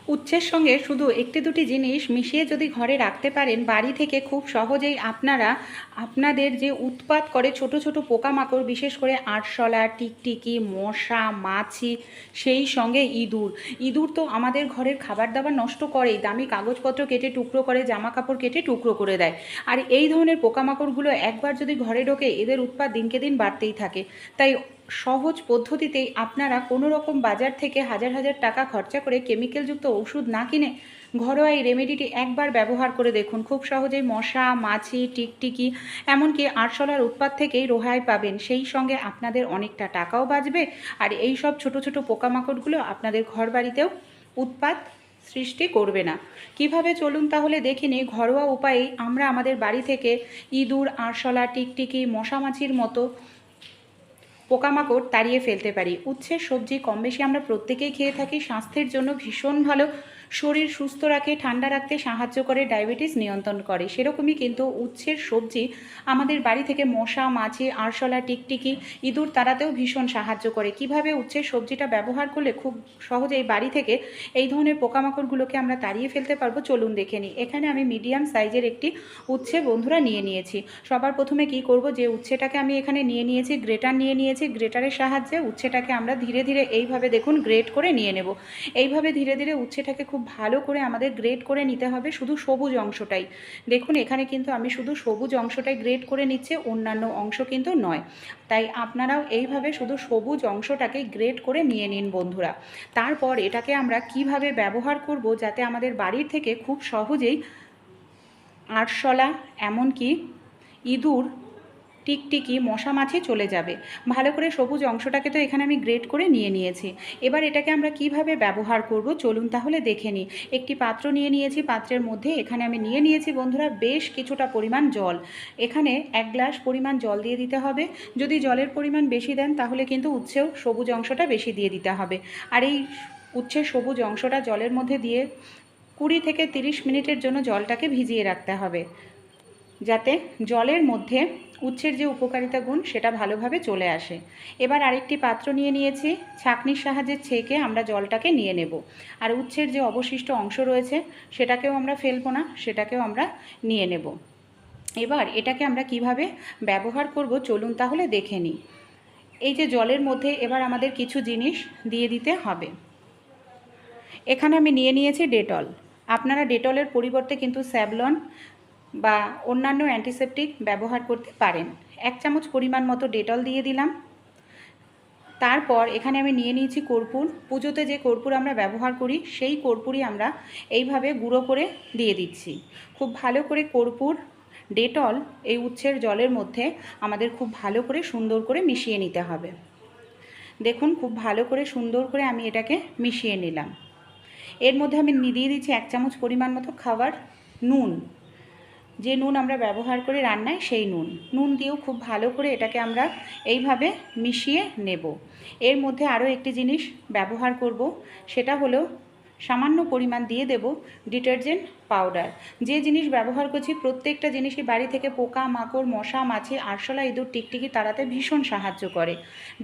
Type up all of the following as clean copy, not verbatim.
উচ্ছের সঙ্গে শুধু একটি দুটি জিনিস মিশিয়ে যদি ঘরে রাখতে পারেন, বাড়ি থেকে খুব সহজেই আপনারা আপনাদের যে উৎপাত করে ছোট ছোট পোকামাকড়, বিশেষ করে আরশোলা, টিকটিকি, মশা, মাছি, সেই সঙ্গে ইঁদুর। ইঁদুর তো আমাদের ঘরের খাবার দাবার নষ্ট করেই, দামি কাগজপত্র কেটে টুকরো করে, জামা কাপড় কেটে টুকরো করে দেয়। আর এই ধরনের পোকামাকড়গুলো একবার যদি ঘরে ঢোকে, এদের উৎপাত দিনকে দিন বাড়তেই থাকে। তাই সহজ পদ্ধতিতেই আপনারা কোনো রকম বাজার থেকে হাজার হাজার টাকা খরচা করে কেমিক্যালযুক্ত ওষুধ না কিনে ঘরোয়া এই রেমেডিটি একবার ব্যবহার করে দেখুন। খুব সহজেই মশা, মাছি, টিকটিকি, এমনকি আরশোলার উৎপাত থেকেই রেহাই পাবেন। সেই সঙ্গে আপনাদের অনেকটা টাকাও বাঁচবে, আর এই সব ছোট ছোট পোকামাকড়গুলো আপনাদের ঘর বাড়িতেও উৎপাত সৃষ্টি করবে না। কিভাবে চলুন তাহলে দেখে নিই। ঘরোয়া উপায়ে আমরা আমাদের বাড়ি থেকে ইঁদুর, আরশোলা, টিকটিকি, মশা মাছির মতো পোকামাকড় তাড়িয়ে ফেলতে পারি। উচ্ছের সবজি কম বেশি আমরা প্রত্যেকেই খেয়ে থাকি। স্বাস্থ্যের জন্য ভীষণ ভালো, শরীর সুস্থ রাখে, ঠান্ডা রাখতে সাহায্য করে, ডায়াবেটিস নিয়ন্ত্রণ করে। সেরকমই কিন্তু উচ্ছের সবজি আমাদের বাড়ি থেকে মশা, মাছি, আরশোলা, টিকটিকি, ইঁদুর তাড়াতেও ভীষণ সাহায্য করে। কিভাবে উচ্ছের সবজিটা ব্যবহার করলে খুব সহজেই বাড়ি থেকে এই ধরনের পোকামাকড়গুলোকে আমরা তাড়িয়ে ফেলতে পারবো, চলুন দেখে নিই। এখানে আমি মিডিয়াম সাইজের একটি উচ্ছে বন্ধুরা নিয়ে নিয়েছি। সবার প্রথমে কি করব, যে উচ্ছেটাকে আমি এখানে নিয়ে নিয়েছি, গ্রেটার নিয়ে নিয়েছি। গ্রেটারের সাহায্যে উচ্ছেটাকে আমরা ধীরে ধীরে এইভাবে দেখুন গ্রেট করে নিয়ে নেব। এইভাবে ধীরে ধীরে উচ্ছেটাকে খুব ভালো করে আমাদের গ্রেট করে নিতে হবে, শুধু সবুজ অংশটাই। দেখুন এখানে কিন্তু আমি শুধু সবুজ অংশটাই গ্রেট করে নিচ্ছি, অন্যান্য অংশ কিন্তু নয়। তাই আপনারাও এইভাবে শুধু সবুজ অংশটাকে গ্রেট করে নিয়ে নিন বন্ধুরা। তারপর এটাকে আমরা কিভাবে ব্যবহার করব, যাতে আমাদের বাড়ির থেকে খুব সহজেই আরশোলা, এমনকি ইঁদুর, টিকটিকি, মশা মাছি চলে যাবে। ভালো করে সবুজ অংশটাকে তো এখানে আমি গ্রেট করে নিয়ে নিয়েছি। এবার এটাকে আমরা কিভাবে ব্যবহার করব চলুন তাহলে দেখে নিই। একটি পাত্র নিয়ে নিয়েছি, পাত্রের মধ্যে এখানে আমি নিয়ে নিয়েছি বন্ধুরা বেশ কিছুটা পরিমাণ জল। এখানে 1 গ্লাস পরিমাণ জল দিয়ে দিতে হবে। যদি জলের পরিমাণ বেশি দেন তাহলে কিন্তু উচ্ছেও সবুজ অংশটা বেশি দিয়ে দিতে হবে। আর এই উচ্ছের সবুজ অংশটা জলের মধ্যে দিয়ে 20 থেকে 30 মিনিটের জন্য জলটাকে ভিজিয়ে রাখতে হবে, যাতে জলের মধ্যে উচ্ছের যে উপকারিতা গুণ সেটা ভালোভাবে চলে আসে। এবার আরেকটি পাত্র নিয়ে নিয়েছি, ছাঁকনির সাহায্যে ছেঁকে আমরা জলটাকে নিয়ে নেব। আর উচ্ছের যে অবশিষ্ট অংশ রয়েছে সেটাকেও আমরা ফেলবো না, সেটাকেও আমরা নিয়ে নেব। এবার এটাকে আমরা কিভাবে ব্যবহার করব চলুন তাহলে দেখে নিই। এই যে জলের মধ্যে এবার আমাদের কিছু জিনিস দিয়ে দিতে হবে। এখানে আমি নিয়ে নিয়েছি ডেটল। আপনারা ডেটলের পরিবর্তে কিন্তু স্যাভলন বা অন্যান্য অ্যান্টিসেপটিক ব্যবহার করতে পারেন। 1 চামচ পরিমাণ মতো ডেটল দিয়ে দিলাম। তারপর এখানে আমি নিয়ে নিয়েছি কর্পূর। পুজোতে যে কর্পূর আমরা ব্যবহার করি সেই কর্পূরই আমরা এইভাবে গুঁড়ো করে দিয়ে দিচ্ছি। খুব ভালো করে কর্পূর, ডেটল এই উচ্ছের জলের মধ্যে আমাদের খুব ভালো করে সুন্দর করে মিশিয়ে নিতে হবে। দেখুন খুব ভালো করে সুন্দর করে আমি এটাকে মিশিয়ে নিলাম। এর মধ্যে আমি দিয়ে দিচ্ছি 1 চামচ পরিমাণ মতো খাবার নুন। যে নুন আমরা ব্যবহার করি রান্নায় সেই নুন দিয়েও খুব ভালো করে এটাকে আমরা এইভাবে মিশিয়ে নেব। এর মধ্যে আরও একটি জিনিস ব্যবহার করব, সেটা হলো সামান্য পরিমাণ দিয়ে দেব ডিটারজেন্ট পাউডার। যে জিনিস ব্যবহার করছি প্রত্যেকটা জিনিসই বাড়ি থেকে পোকা মাকড়, মশা মাছি, আরশোলা, ইঁদুর, টিকটিকি তাড়াতে ভীষণ সাহায্য করে।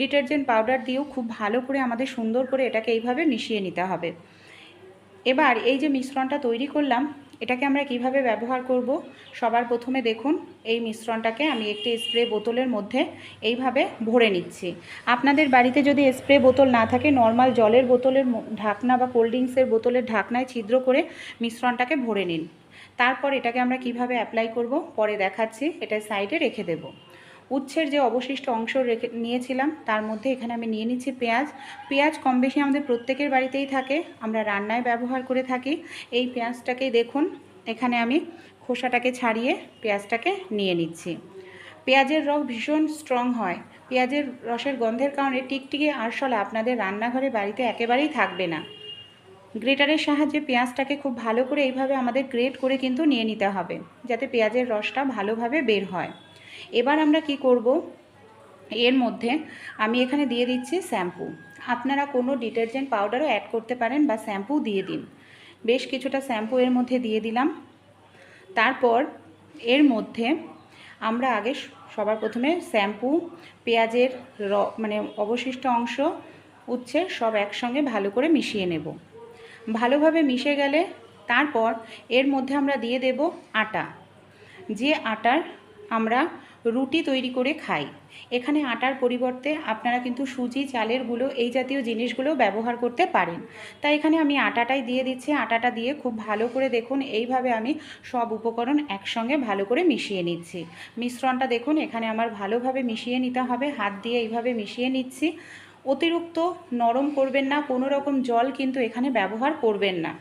ডিটারজেন্ট পাউডার দিয়েও খুব ভালো করে আমাদের সুন্দর করে এটাকে এইভাবে মিশিয়ে নিতে হবে। এবার এই যে মিশ্রণটা তৈরি করলাম এটাকে আমরা কিভাবে ব্যবহার করব। সবার প্রথমে দেখুন এই মিশ্রণটাকে আমি একটি স্প্রে বোতলের মধ্যে এইভাবে ভরে নিচ্ছি। আপনাদের বাড়িতে যদি স্প্রে বোতল না থাকে, নর্মাল জলের বোতলের ঢাকনা বা কোল্ড ড্রিঙ্কসের বোতলের ঢাকনায় ছিদ্র করে মিশ্রণটাকে ভরে নিন। তারপর এটাকে আমরা কিভাবে অ্যাপ্লাই করব পরে দেখাচ্ছি, এটা সাইডে রেখে দেব। উচ্ছের যে অবশিষ্ট অংশ রেখে নিয়েছিলাম তার মধ্যে এখানে আমি নিয়ে নিচ্ছি পেঁয়াজ। পেঁয়াজ কম বেশি আমাদের প্রত্যেকের বাড়িতেই থাকে, আমরা রান্নায় ব্যবহার করে থাকি। এই পেঁয়াজটাকেই দেখুন এখানে আমি খোসাটাকে ছাড়িয়ে পেঁয়াজটাকে নিয়ে নিচ্ছি। পেঁয়াজের রস ভীষণ স্ট্রং হয়। পেঁয়াজের রসের গন্ধের কারণে টিকটিকি, আরশোলা আপনাদের রান্নাঘরে বাড়িতে একেবারেই থাকবে না। গ্রেটারের সাহায্যে পেঁয়াজটাকে খুব ভালো করে এইভাবে আমাদের গ্রেট করে কিন্তু নিয়ে নিতে হবে, যাতে পেঁয়াজের রসটা ভালোভাবে বের হয়। এবার আমরা কি করব, এর মধ্যে আমি এখানে দিয়ে দিচ্ছি শ্যাম্পু। আপনারা কোনো ডিটারজেন্ট পাউডারও অ্যাড করতে পারেন বা শ্যাম্পু দিয়ে দিন। বেশ কিছুটা শ্যাম্পু এর মধ্যে দিয়ে দিলাম। তারপর এর মধ্যে আমরা আগে সবার প্রথমে শ্যাম্পু, পেঁয়াজের মানে অবশিষ্ট অংশ, উচ্ছে সব একসঙ্গে ভালো করে মিশিয়ে নেব। ভালোভাবে মিশে গেলে তারপর এর মধ্যে আমরা দিয়ে দেব আটা, যে আটার আমরা রুটি তৈরি করে খাই। এখানে আটার পরিবর্তে আপনারা কিন্তু সুজি, চালের গুঁড়ো এই জাতীয় জিনিসগুলো ব্যবহার করতে পারেন। তাই এখানে আমি আটাটাই দিয়ে দিচ্ছি। আটাটা দিয়ে খুব ভালো করে দেখুন এইভাবে আমি সব উপকরণ একসঙ্গে ভালো করে মিশিয়ে নিচ্ছি। মিশ্রণটা দেখুন এখানে আমার ভালোভাবে মিশিয়ে নিতে হবে, হাত দিয়ে এইভাবে মিশিয়ে নিচ্ছি। অতিরিক্ত নরম করবেন না, কোনো রকম জল কিন্তু এখানে ব্যবহার করবেন না।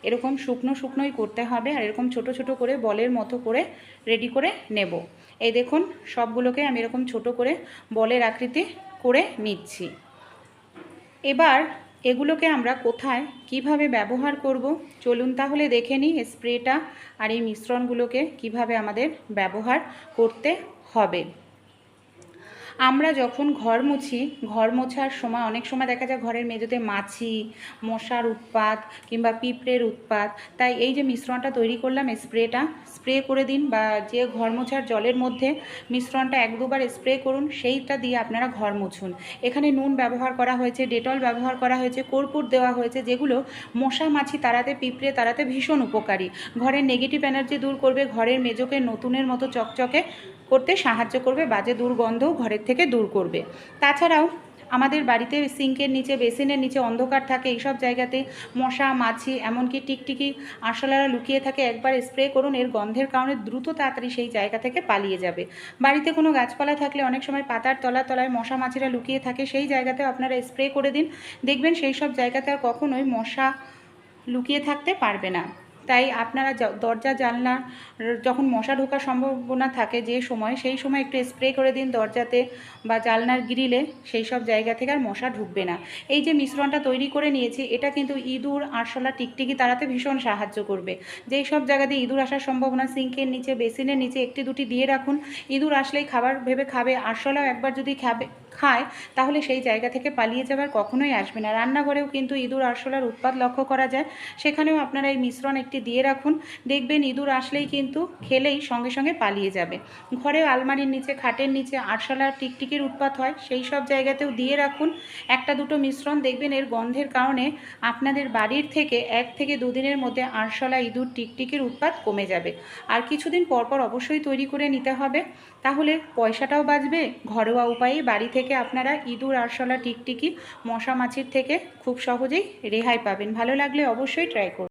এরকম শুকনো শুকনোই করতে হবে, আর এরকম ছোট ছোট করে বলের মতো করে রেডি করে নেব। এই দেখুন সবগুলোকে আমি এরকম ছোট করে বলের আকৃতি করে নিচ্ছি। এবার এগুলোকে আমরা কোথায় কিভাবে ব্যবহার করব চলুন তাহলে দেখে নিই স্প্রেটা আর এই মিশ্রণগুলোকে কিভাবে আমাদের ব্যবহার করতে হবে। আমরা যখন ঘর মুছি, ঘর মোছার সময় অনেক সময় দেখা যায় ঘরের মেঝেতে মাছি, মশার উৎপাত কিংবা পিঁপড়ের উৎপাত। তাই এই যে মিশ্রণটা তৈরি করলাম স্প্রেটা স্প্রে করে দিন, বা যে ঘর মোছার জলের মধ্যে মিশ্রণটা 1-2 বার স্প্রে করুন, সেইটা দিয়ে আপনারা ঘর মুছুন। এখানে নুন ব্যবহার করা হয়েছে, ডেটল ব্যবহার করা হয়েছে, কর্পূর দেওয়া হয়েছে, যেগুলো মশা মাছি তাড়াতে, পিঁপড়ে তাড়াতে ভীষণ উপকারী। ঘরের নেগেটিভ এনার্জি দূর করবে, ঘরের মেঝোকে নতুনের মতো চকচকে করতে সাহায্য করবে, বাজে দুর্গন্ধও ঘরের থেকে দূর করবে। তাছাড়াও আমাদের বাড়িতে সিঙ্কের নিচে, বেসিনের নিচে অন্ধকার থাকে, এইসব জায়গাতে মশা, মাছি, এমনকি টিকটিকি, আরশোলারা লুকিয়ে থাকে। একবার স্প্রে করুন, এর গন্ধের কারণে দ্রুত তাড়াতাড়ি সেই জায়গা থেকে পালিয়ে যাবে। বাড়িতে কোনো গাছপালা থাকলে অনেক সময় পাতার তলায় মশা মাছিরা লুকিয়ে থাকে, সেই জায়গাতেও আপনারা স্প্রে করে দিন, দেখবেন সেই সব জায়গাতে আর কখনোই মশা লুকিয়ে থাকতে পারবে না। তাই আপনারা দরজা জানলা যখন মশা ঢোকার সম্ভাবনা থাকে যে সময়, সেই সময় একটু স্প্রে করে দিন দরজাতে বা জানলার গ্রিলে, সেই সব জায়গা থেকে আর মশা ঢুকবে না। এই যে মিশ্রণটা তৈরি করে নিয়েছি, এটা কিন্তু ইঁদুর, আরশোলা, টিকটিকি তাড়াতে ভীষণ সাহায্য করবে। যেই সব জায়গাতে ইঁদুর আসার সম্ভাবনা, সিঙ্কের নিচে, বেসিনের নিচে 1-2টি দিয়ে রাখুন। ইঁদুর আসলেই খাবার ভেবে খাবে, আরশোলাও একবার যদি খায় তাহলে সেই জায়গা থেকে পালিয়ে যাবার কখনোই আসবে না। রান্নাঘরেও কিন্তু ইঁদুর, আরশোলার উৎপাত লক্ষ্য করা যায়, সেখানেও আপনারা এই মিশ্রণ একটি দিয়ে রাখুন, দেখবেন ইঁদুর আসলেই কিন্তু খেলেই সঙ্গে সঙ্গে পালিয়ে যাবে। ঘরেও আলমারির নিচে, খাটের নিচে আরশোলা, টিকটিকির উৎপাত হয়, সেই সব জায়গাতেও দিয়ে রাখুন 1-2টো মিশ্রণ, দেখবেন এর গন্ধের কারণে আপনাদের বাড়ির থেকে 1 থেকে 2 দিনের মধ্যে আরশোলা, ইঁদুর, টিকটিকির উৎপাত কমে যাবে। আর কিছুদিন পরপর অবশ্যই তৈরি করে নিতে হবে, তাহলে পয়সাটাও বাঁচবে। ঘরোয়া উপায়ে বাড়ি থেকে আপনারা ইঁদুর, আরশোলা, টিকটিকি, মশা মাছির থেকে খুব সহজেই রেহাই পাবেন। ভালো লাগলে অবশ্যই ট্রাই করুন।